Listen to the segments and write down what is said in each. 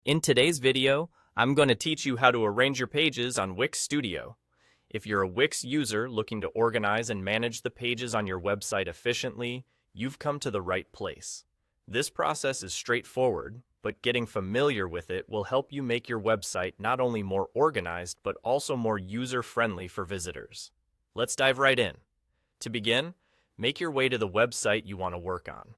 In today's video, I'm going to teach you how to arrange your pages on Wix Studio. If you're a Wix user looking to organize and manage the pages on your website efficiently, you've come to the right place. This process is straightforward, but getting familiar with it will help you make your website not only more organized, but also more user-friendly for visitors. Let's dive right in. To begin, make your way to the website you want to work on.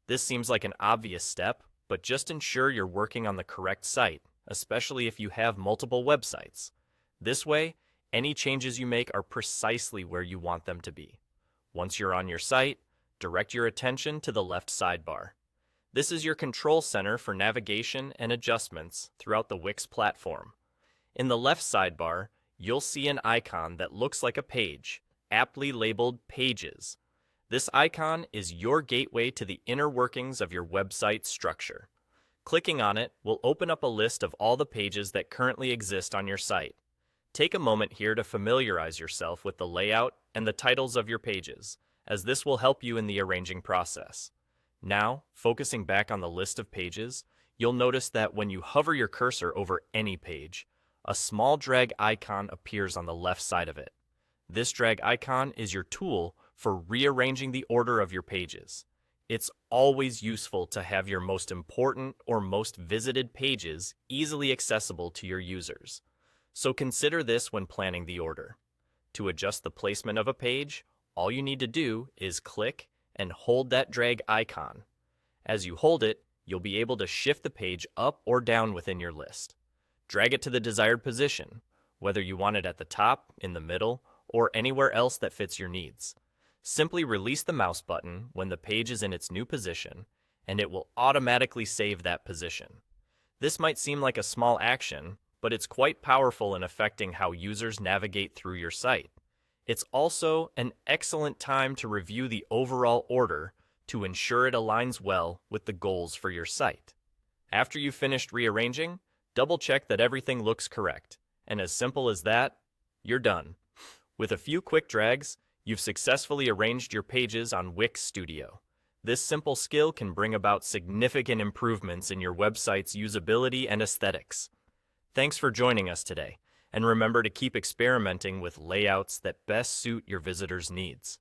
This seems like an obvious step, but just ensure you're working on the correct site, especially if you have multiple websites. This way, any changes you make are precisely where you want them to be. Once you're on your site, direct your attention to the left sidebar. This is your control center for navigation and adjustments throughout the Wix platform. In the left sidebar, you'll see an icon that looks like a page, aptly labeled Pages. This icon is your gateway to the inner workings of your website structure. Clicking on it will open up a list of all the pages that currently exist on your site. Take a moment here to familiarize yourself with the layout and the titles of your pages, as this will help you in the arranging process. Now, focusing back on the list of pages, you'll notice that when you hover your cursor over any page, a small drag icon appears on the left side of it. This drag icon is your tool for rearranging the order of your pages. It's always useful to have your most important or most visited pages easily accessible to your users. So consider this when planning the order. To adjust the placement of a page, all you need to do is click and hold that drag icon. As you hold it, you'll be able to shift the page up or down within your list. Drag it to the desired position, whether you want it at the top, in the middle, or anywhere else that fits your needs. Simply release the mouse button when the page is in its new position, and it will automatically save that position. This might seem like a small action, but it's quite powerful in affecting how users navigate through your site. It's also an excellent time to review the overall order to ensure it aligns well with the goals for your site. After you've finished rearranging, double-check that everything looks correct, and as simple as that, you're done. With a few quick drags, you've successfully arranged your pages on Wix Studio. This simple skill can bring about significant improvements in your website's usability and aesthetics. Thanks for joining us today, and remember to keep experimenting with layouts that best suit your visitors' needs.